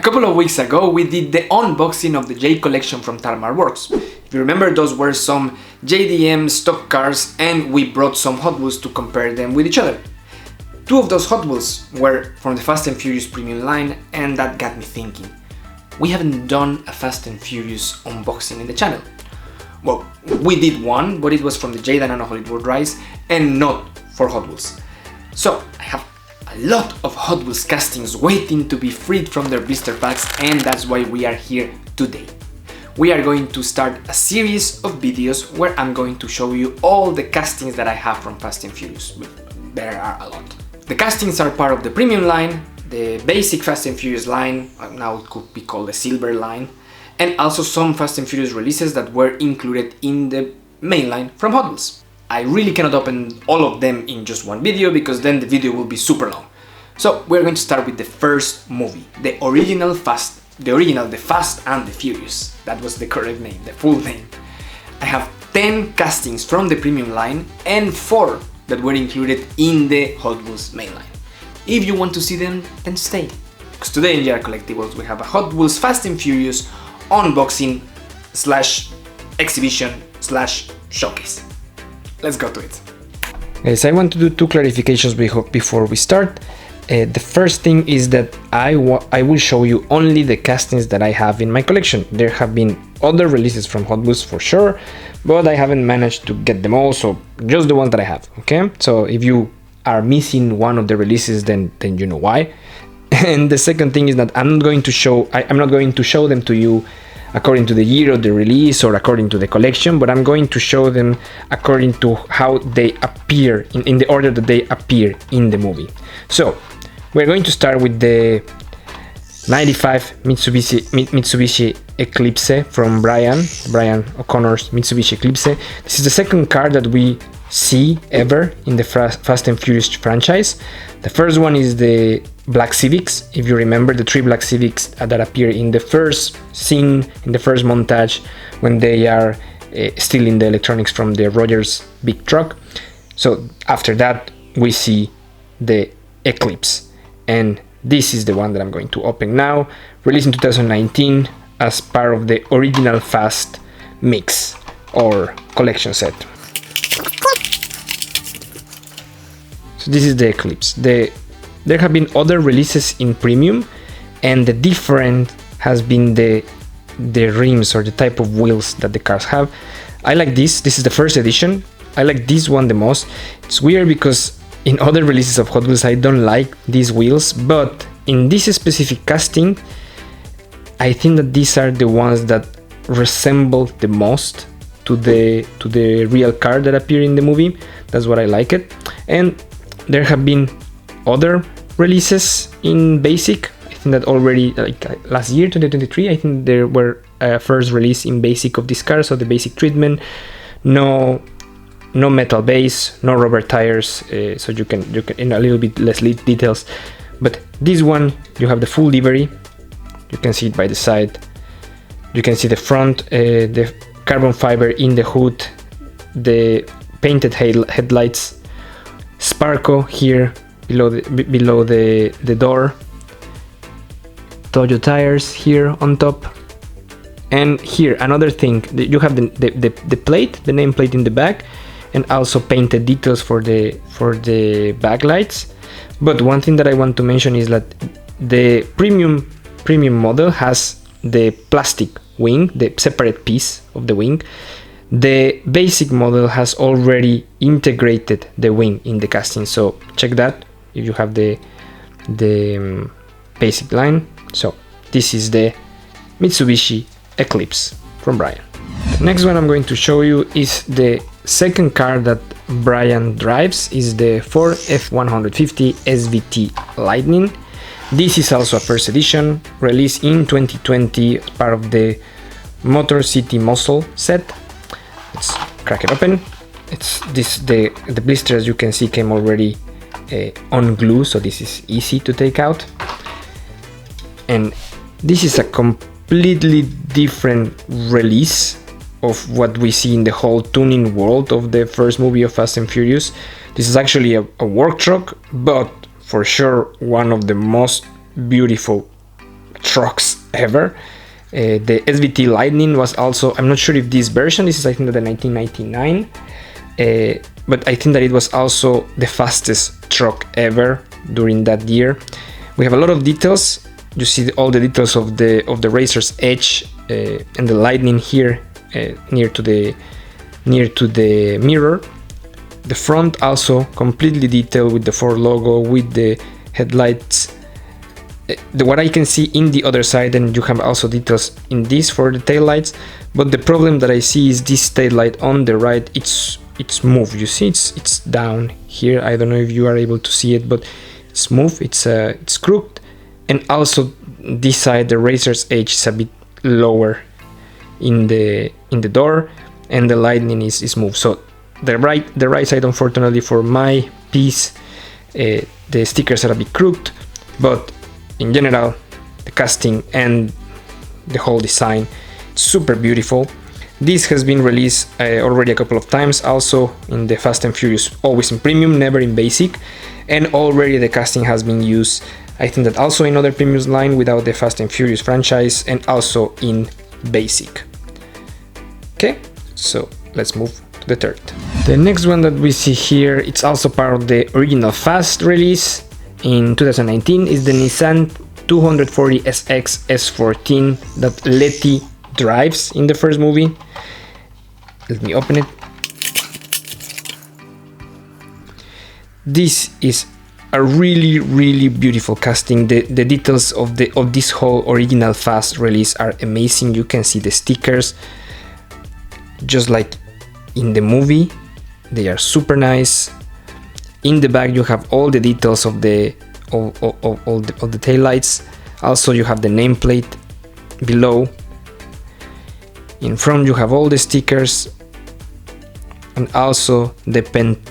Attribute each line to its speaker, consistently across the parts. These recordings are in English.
Speaker 1: A couple of weeks ago we did the unboxing of the J collection from Tarmar Works. If you remember, those were some JDM stock cars and we brought some Hot Wheels to compare them with each other. Two of those Hot Wheels were from the Fast and Furious premium line, and that got me thinking. We haven't done a Fast and Furious unboxing in the channel. Well, we did one, but it was from the Sedan and Hollywood Rise and not for Hot Wheels. So I have a lot of Hot Wheels castings waiting to be freed from their blister packs, and that's why we are here today. We are going to start a series of videos where I'm going to show you all the castings that I have from Fast and Furious. There are a lot. The castings are part of the premium line, the basic Fast and Furious line, now it could be called the silver line, and also some Fast and Furious releases that were included in the main line from Hot Wheels. I really cannot open all of them in just one video because then the video will be super long. So we're going to start with the first movie, the Fast and the Furious. That was the correct name, the full name. I have 10 castings from the premium line and 4 that were included in the Hot Wheels main line. If you want to see them, then stay. Because today in JR Collectibles we have a Hot Wheels Fast and Furious unboxing / exhibition / showcase. Let's go to it. Guys, I want to do 2 clarifications before we start. The first thing is that I will show you only the castings that I have in my collection. There have been other releases from Hot Wheels for sure, but I haven't managed to get them all, so just the ones that I have, okay? So if you are missing one of the releases, then you know why. And the second thing is that I'm not going to show them to you according to the year of the release or according to the collection, but I'm going to show them according to how they appear, in the order that they appear in the movie. So we're going to start with the 95 Mitsubishi Eclipse from Brian O'Connor's Mitsubishi Eclipse. This is the second car that we see ever in the Fast and Furious franchise. The first one is the Black Civics. If you remember, the 3 Black Civics that appear in the first scene, in the first montage, when they are stealing the electronics from the Rogers big truck. So after that we see the Eclipse, and this is the one that I'm going to open now, released in 2019 as part of the original Fast mix or collection set. So this is the Eclipse. There have been other releases in premium, and the different has been the rims or the type of wheels that the cars have. I like this. This is the first edition. I like this one the most. It's weird because in other releases of Hot Wheels I don't like these wheels, but in this specific casting I think that these are the ones that resemble the most to the real car that appear in the movie. That's what I like it. And there have been other releases in basic. I think that already like last year, 2023, I think there were first release in basic of this car. So the basic treatment, no metal base, no rubber tires, so you can in a little bit less details. But this one, you have the full livery. You can see it by the side. You can see the front, the carbon fiber in the hood, the painted headlights, Sparko here below the door, Toyo tires here on top, and here another thing, you have the plate, the name plate in the back, and also painted details for the backlights. But one thing that I want to mention is that the premium model has the plastic wing, the separate piece of the wing. The basic model has already integrated the wing in the casting, so check that if you have the basic line. So this is the Mitsubishi Eclipse from Brian. Next one I'm going to show you is the second car that Brian drives, is the Ford F-150 SVT Lightning. This is also a first edition, released in 2020 as part of the Motor City Muscle set. Let's crack it open. The blister, as you can see, came already on glue, so this is easy to take out. And this is a completely different release of what we see in the whole tuning world of the first movie of Fast and Furious. This is actually a work truck, but for sure one of the most beautiful
Speaker 2: trucks ever. The SVT Lightning was also, I'm not sure if this version, this is I think the 1999, but I think that it was also the fastest truck ever during that year. We have a lot of details. You see all the details of the Razor's Edge and the Lightning here near to the mirror. The front also completely detailed with the Ford logo, with the headlights. What I can see in the other side, and you have also details in this for the taillights, but the problem that I see is this taillight on the right, it's moved. You see it's down here. I don't know if you are able to see it, but it's moved, it's crooked. And also this side, the Razor's Edge is a bit lower in the door, and the Lightning is moved. So the right side, unfortunately for my piece, the stickers are a bit crooked, but in general, the casting and the whole design, super beautiful. This has been released already a couple of times, also in the Fast and Furious, always in premium, never in basic, and already the casting has been used, I think that also in other premium line without the Fast and Furious franchise, and also in basic. Okay, so let's move to the third. The next one that we see here, it's also part of the original Fast release in 2019, is the Nissan 240SX S14 that Letty drives in the first movie. Let me open it. This is a really beautiful casting. The details of this whole original Fast release are amazing. You can see the stickers just like in the movie. They are super nice. In the back you have all the details of the taillights. Also you have the nameplate below. In front you have all the stickers, and also the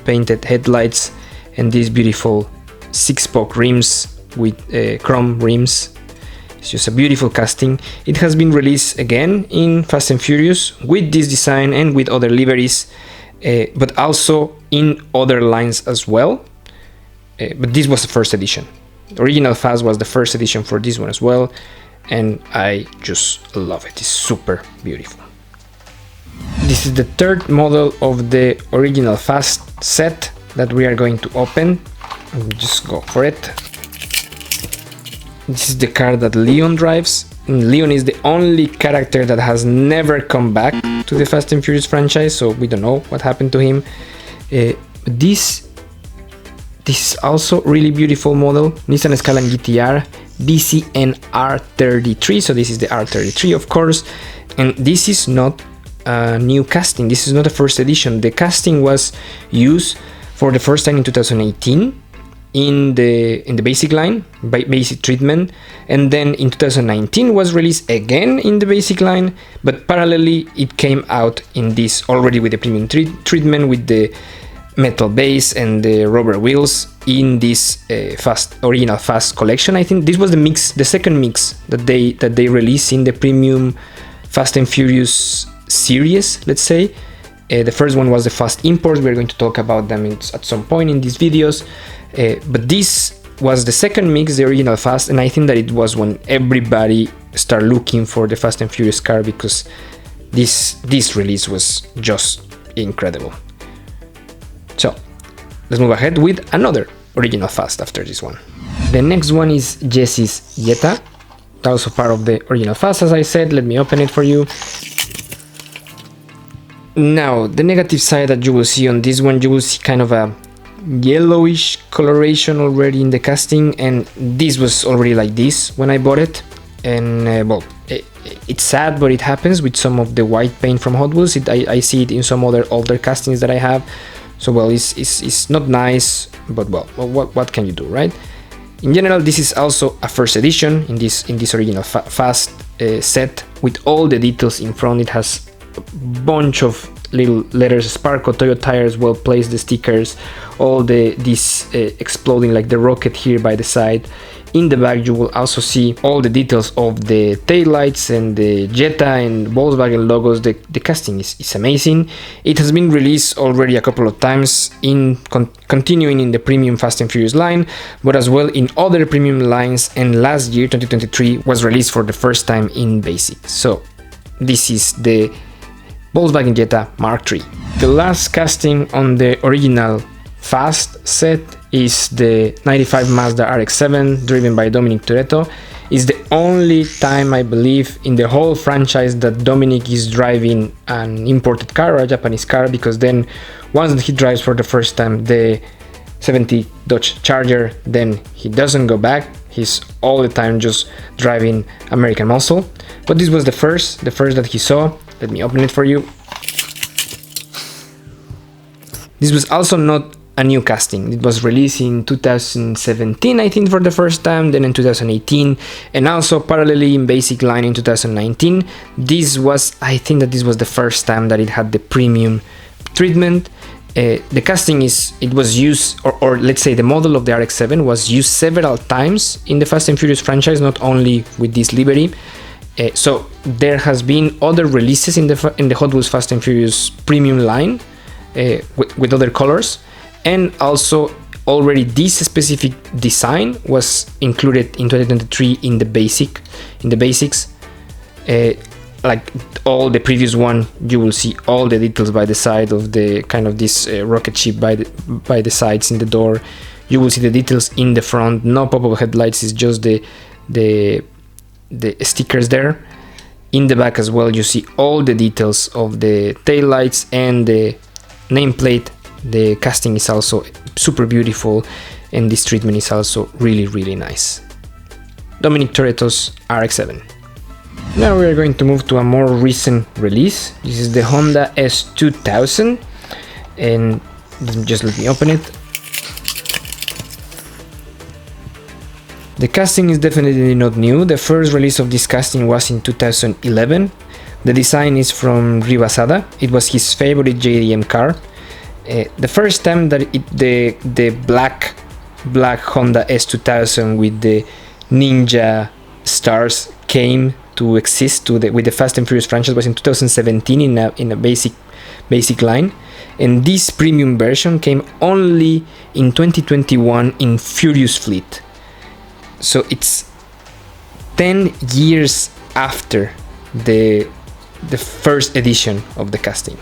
Speaker 2: painted headlights and these beautiful 6-spoke rims with chrome rims. It's just a beautiful casting. It has been released again in Fast and Furious with this design and with other liveries, but also in other lines as well. But this was the first edition. The original Fast was the first edition for this one as well, and I just love it. It's super beautiful. This is the third model of the original Fast set that we are going to open. Just go for it. This is the car that Leon drives. And Leon is the only character that has never come back to the Fast and Furious franchise, so we don't know what happened to him. This is also really beautiful model. Nissan Skyline GTR DCN R33. So this is the R33, of course, and this is not a new casting. This is not a first edition. The casting was used for the first time in 2018 in the basic line, basic treatment, and then in 2019 was released again in the basic line, but parallelly it came out in this already with the premium treatment, with the metal base and the rubber wheels in this original Fast collection. I think this was the second mix that they released in the premium Fast and Furious series, let's say. The first one was the Fast imports. We're going to talk about them at some point in these videos. But this was the second mix, the original Fast, and I think that it was when everybody started looking for the Fast and Furious car, because this release was just incredible. So let's move ahead with another original Fast after this one. The next one is Jesse's Jetta, also part of the original Fast, as I said. Let me open it for you. Now, the negative side that you will see on this one, you will see kind of a yellowish coloration already in the casting, and this was already like this when I bought it. And well, it's sad, but it happens with some of the white paint from Hot Wheels. I see it in some other older castings that I have. So well, it's not nice, but well, what can you do, right? In general, this is also a first edition in this original Fast set with all the details in front. It has a bunch of little letters, Sparko, Toyo tires, well placed, the stickers, all these exploding like the rocket here by the side. In the back you will also see all the details of the taillights and the Jetta and Volkswagen logos. The casting is amazing. It has been released already a couple of times, continuing in the premium Fast and Furious line, but as well in other premium lines, and last year 2023 was released for the first time in basic. So this is the Volkswagen Jetta Mark III. The last casting on the original Fast set is the 95 Mazda RX-7 driven by Dominic Toretto. It's the only time, I believe, in the whole franchise that Dominic is driving an imported car or a Japanese car, because then once that he drives for the first time the 70 Dodge Charger, then he doesn't go back. He's all the time just driving American muscle. But this was the first that he saw. Let me open it for you. This was also not a new casting. It was released in 2017, I think, for the first time, then in 2018, and also parallelly in basic line in 2019. I think that this was the first time that it had the premium treatment. The casting was used, or let's say the model of the RX-7 was used several times in the Fast and Furious franchise, not only with this livery. So there has been other releases in the Hot Wheels Fast and Furious premium line with other colors. And also already this specific design was included in 2023 in the basics. Like all the previous one, you will see all the details by the side of the kind of this rocket ship by the sides in the door. You will see the details in the front. No pop-up headlights, it's just the stickers there. In the back as well, you see all the details of the taillights and the nameplate. The casting is also super beautiful, and this treatment is also really, really nice. Dominic Toretto's RX-7. Now we are going to move to a more recent release. This is the Honda S2000, and just let me open it. The casting is definitely not new. The first release of this casting was in 2011. The design is from Rivasada. It was his favorite JDM car. The first time that the black Honda S2000 with the ninja stars came to exist with the Fast and Furious franchise was in 2017 in a basic line, and this premium version came only in 2021 in Furious Fleet. So it's 10 years after the first edition of the casting.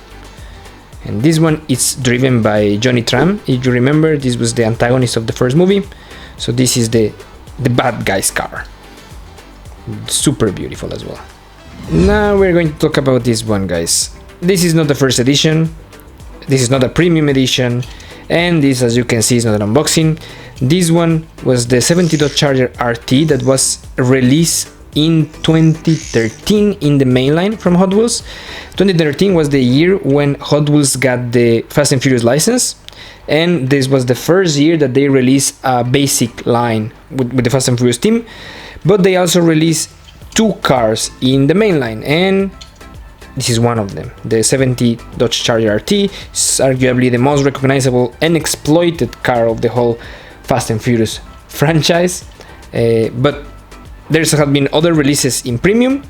Speaker 2: And this one is driven by Johnny Tram. If you remember, this was the antagonist of the first movie. So this is the bad guy's car. Super beautiful as well. Now we're going to talk about this one, guys. This is not the first edition. This is not a premium edition. And this, as you can see, is not an unboxing. This one was the 70 Dodge Charger RT that was released in 2013 in the mainline from Hot Wheels. 2013 was the year when Hot Wheels got the Fast and Furious license, and this was the first year that they released a basic line with the Fast and Furious team, but they also released two cars in the mainline, and this is one of them. The 70 Dodge Charger RT is arguably the most recognizable and exploited car of the whole Fast and Furious franchise, but there have been other releases in premium,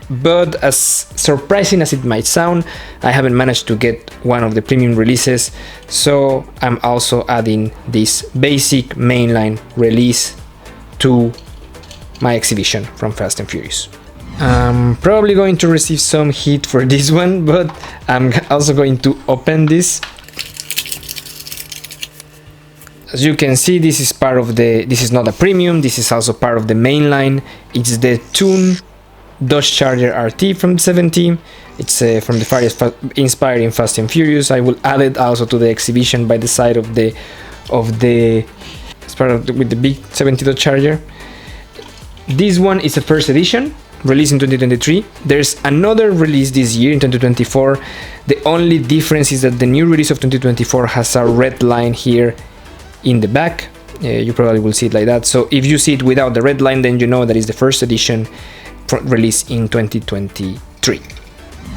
Speaker 2: but as surprising as it might sound, I haven't managed to get one of the premium releases, so I'm also adding this basic mainline release to my exhibition from Fast and Furious. I'm probably going to receive some heat for this one, but I'm also going to open this. As you can see, this is not a premium, this is also part of the main line. It's the Tooned Dodge Charger RT from 70. It's from the various inspired in Fast and Furious. I will add it also to the exhibition by the side of the with the big 70 Dodge Charger. This one is the first edition, released in 2023. There's another release this year in 2024. The only difference is that the new release of 2024 has a red line here in the back. You probably will see it like that. So if you see it without the red line, then you know that is the first edition released in 2023.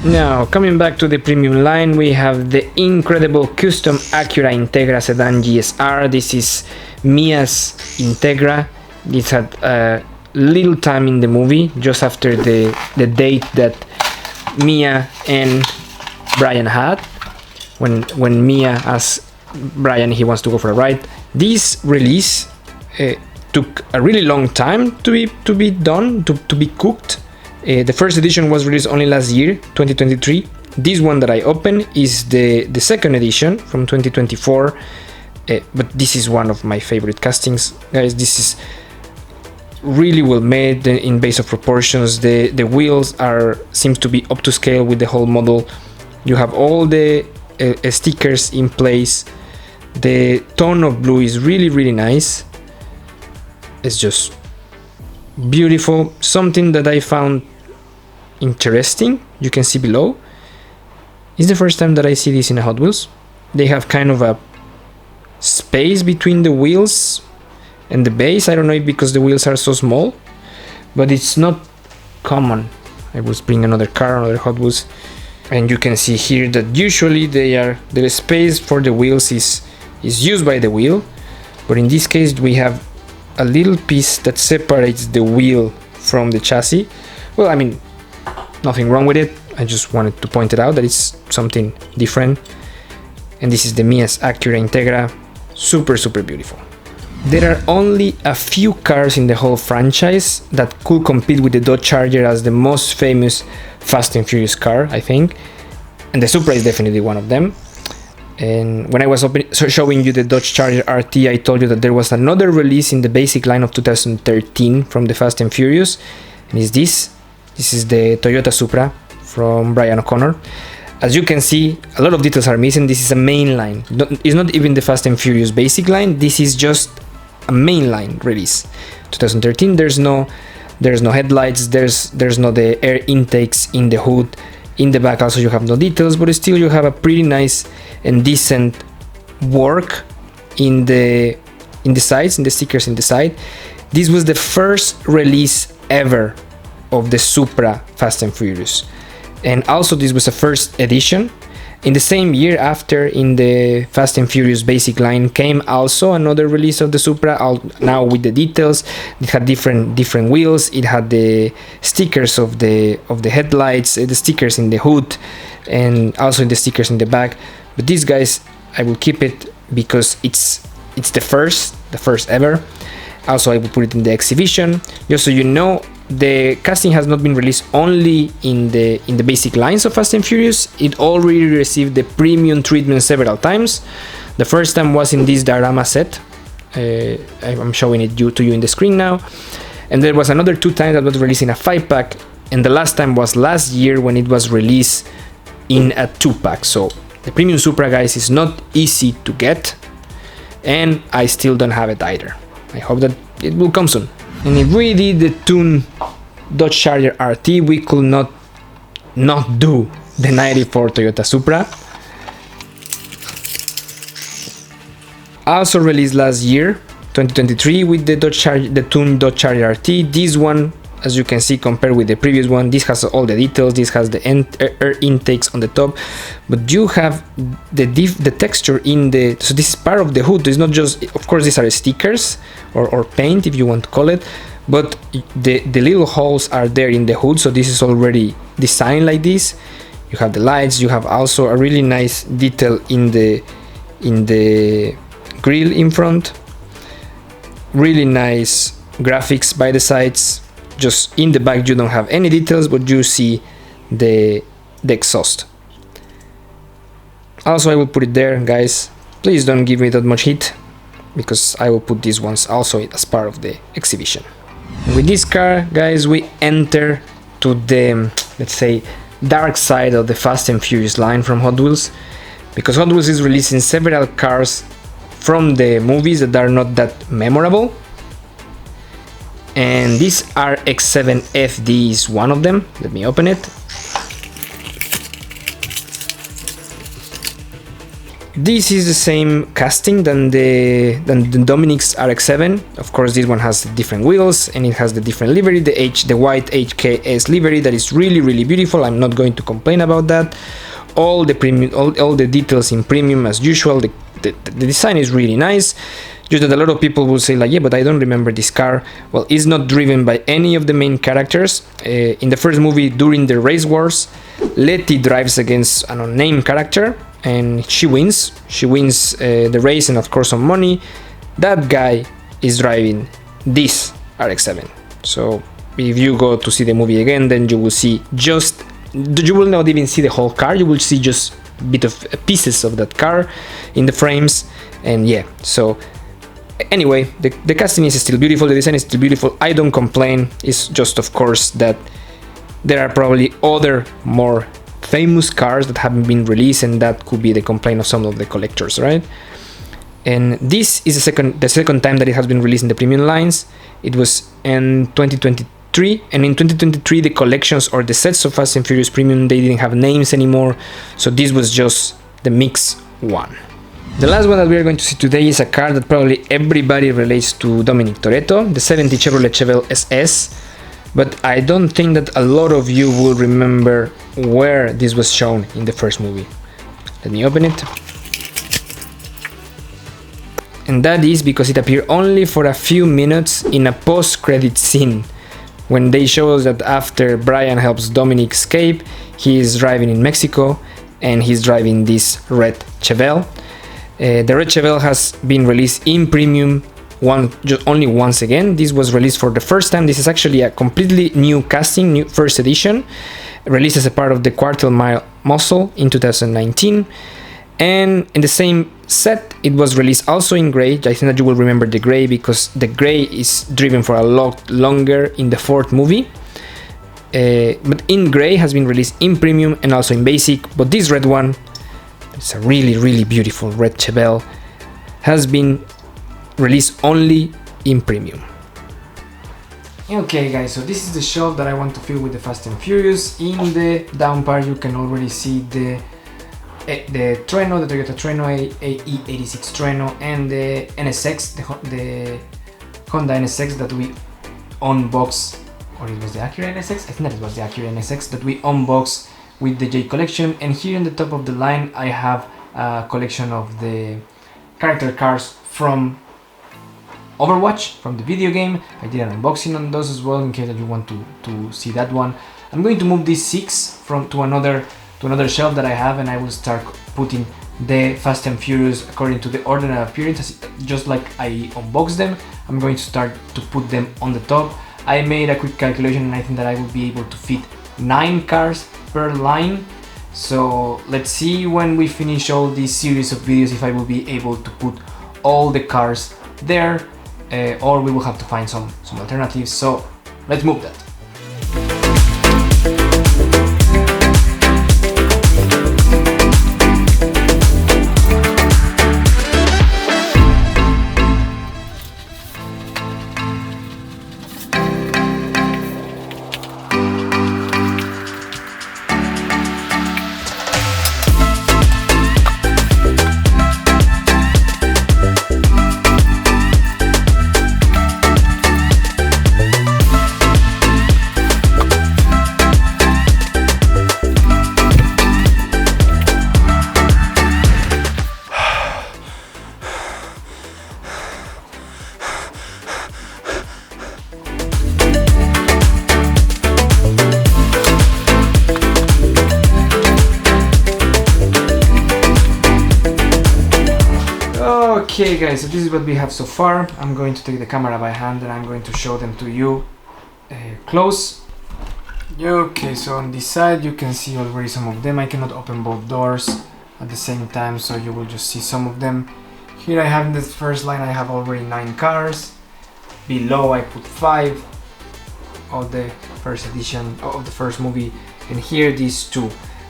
Speaker 2: Now, coming back to the premium line, we have the incredible custom Acura Integra Sedan GSR. This is Mia's Integra. This had little time in the movie, just after the date that Mia and Brian had, when Mia asked Brian he wants to go for a ride. This release took a really long time to be done, to be cooked. The first edition was released only last year, 2023. This one that I open is the second edition from 2024, but this is one of my favorite castings, guys. This is really well made in base of proportions. The wheels seems to be up to scale with the whole model. You have all the stickers in place. The tone of blue is really nice. It's just beautiful. Something that I found interesting, you can see below, it's the first time that I see this in a Hot Wheels. They have kind of a space between the wheels and the base. I don't know if because the wheels are so small, but it's not common. I will bring another car, another Hot Wheels, and you can see here that usually the space for the wheels is used by the wheel, but in this case we have a little piece that separates the wheel from the chassis. Well, I mean, nothing wrong with it. I just wanted to point it out that it's something different. And this is the Mia's Acura Integra. Super beautiful. There are only a few cars in the whole franchise that could compete with the Dodge Charger as the most famous Fast and Furious car, I think. And the Supra is definitely one of them. And when I was showing you the Dodge Charger RT, I told you that there was another release in the basic line of 2013 from the Fast and Furious. And it's this. This is the Toyota Supra from Brian O'Connor. As you can see, a lot of details are missing. This is a main line. It's not even the Fast and Furious basic line. This is just a mainline release. 2013. There's no headlights. There's no the air intakes in the hood. In the back also you have no details, but still you have a pretty nice and decent work in the sides, in the stickers in the side. This was the first release ever of the Supra Fast and Furious, and also this was a first edition. In the same year after, in the Fast and Furious basic line came also another release of the Supra, now with the details. It had different wheels. It had the stickers of the headlights, the stickers in the hood, and also the stickers in the back. But these guys, I will keep it because it's the first ever. Also, I will put it in the exhibition, just so you know. The casting has not been released only in the basic lines of Fast and Furious. It already received the premium treatment several times. The first time was in this diorama set. I'm showing it to you in the screen now. And there was another 2 times that was released in a 5-pack, and the last time was last year when it was released in a 2-pack. So the premium Supra, guys, is not easy to get, and I still don't have it either. I hope that it will come soon. And if we did the Tooned Dodge Charger RT, we could not do the 94 Toyota Supra. Also released last year, 2023, with the Tooned Dodge Charger RT. This one, as you can see, compared with the previous one, this has all the details. This has the air intakes on the top, but you have the texture in the. So this is part of the hood. It's not just, of course, these are stickers or paint, if you want to call it, but the little holes are there in the hood. So this is already designed like this. You have the lights. You have also a really nice detail in the grill in front. Really nice graphics by the sides. Just in the back you don't have any details, but you see the exhaust. Also, I will put it there, guys. Please don't give me that much heat, because I will put these ones also as part of the exhibition. With this car, guys, we enter to the, let's say, dark side of the Fast and Furious line from Hot Wheels, because Hot Wheels is releasing several cars from the movies that are not that memorable. And this RX-7 FD is one of them. Let me open it. This is the same casting than the Dominic's RX-7. Of course, this one has different wheels and it has the different livery, the white HKS livery that is really beautiful. I'm not going to complain about that. All the premium, all the details in premium as usual. The design is really nice. Just that a lot of people will say like, yeah, but I don't remember this car. Well, it's not driven by any of the main characters. In the first movie, during the race wars, Letty drives against an unnamed character and she wins. She wins the race and of course some money. That guy is driving this RX-7. So if you go to see the movie again, then you will see you will not even see the whole car. You will see just a bit of pieces of that car in the frames. And yeah, so anyway, the casting is still beautiful, the design is still beautiful. I don't complain. It's just of course that there are probably other more famous cars that haven't been released, and that could be the complaint of some of the collectors, right? And this is the second time that it has been released in the premium lines. It was in 2023, and in 2023 the collections or the sets of Fast and Furious Premium, they didn't have names anymore, so this was just the mix one. The last one that we are going to see today is a car that probably everybody relates to Dominic Toretto, the 70 Chevrolet Chevelle SS, but I don't think that a lot of you will remember where this was shown in the first movie. Let me open it. And that is because it appeared only for a few minutes in a post-credit scene, when they show us that after Brian helps Dominic escape, he is driving in Mexico and he's driving this red Chevelle. The red Chevelle has been released in premium only once again. This was released for the first time. This is actually a completely new casting, new first edition, released as a part of the Quarter Mile Muscle in 2019. And in the same set, it was released also in gray. I think that you will remember the gray because the gray is driven for a lot longer in the fourth movie. But in gray has been released in premium and also in basic. But this red one, it's a really beautiful red Chevelle, has been released only in premium. Okay guys, so this is the shelf that I want to fill with the Fast and Furious. In the down part you can already see the Treno, the Toyota Treno, E86 Treno, and the NSX, the Honda NSX that we unboxed, or it was the Acura NSX? I think that it was the Acura NSX that we unboxed with the J collection. And here in the top of the line I have a collection of the character cars from Overwatch, from the video game. I did an unboxing on those as well in case that you want to see that one. I'm going to move these 6 to another shelf that I have, and I will start putting the Fast and Furious according to the order and appearance, just like I unboxed them. I'm going to start to put them on the top. I made a quick calculation and I think that I will be able to fit 9 cars per line. So let's see when we finish all this series of videos if I will be able to put all the cars there, or we will have to find some alternatives. So let's move that. Okay guys, so this is what we have so far. I'm going to take the camera by hand and I'm going to show them to you close. Okay, so on this side you can see already some of them. I cannot open both doors at the same time, so you will just see some of them. Here I have in the first line, I have already 9 cars. Below I put 5 of the first edition of the first movie, and here these 2.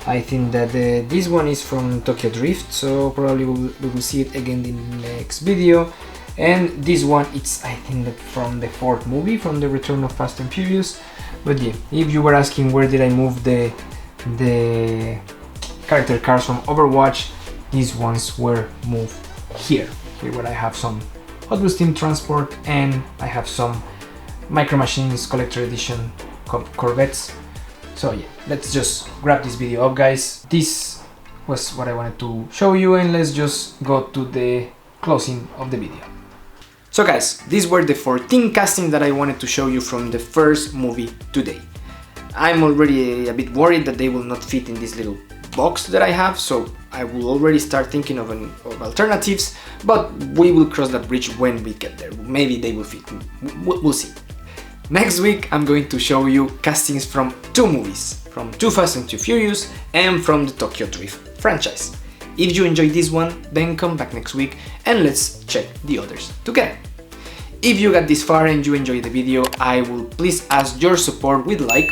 Speaker 2: I think that this one is from Tokyo Drift, so probably we will see it again in the next video. And this one, it's I think that from the 4th movie, from the Return of Fast and Furious. But yeah, if you were asking where did I move the character cars from Overwatch, these ones were moved here where I have some Hot Wheels Team Transport and I have some Micro Machines Collector Edition Corvettes. So yeah, let's just wrap this video up guys. This was what I wanted to show you, and let's just go to the closing of the video.
Speaker 1: So guys, these were the 14 castings that I wanted to show you from the first movie today. I'm already a bit worried that they will not fit in this little box that I have, so I will already start thinking of alternatives, but we will cross that bridge when we get there. Maybe they will fit, we'll see. Next week I'm going to show you castings from 2 movies, from Too Fast and Too Furious and from the Tokyo Drift franchise. If you enjoyed this one, then come back next week and let's check the others together. If you got this far and you enjoyed the video, I will please ask your support with like,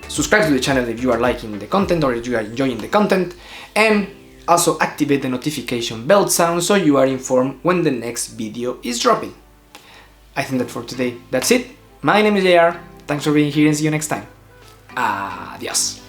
Speaker 1: subscribe to the channel if you are liking the content or if you are enjoying the content, and also activate the notification bell sound so you are informed when the next video is dropping. I think that for today, that's it. My name is JR, thanks for being here and see you next time. Adios.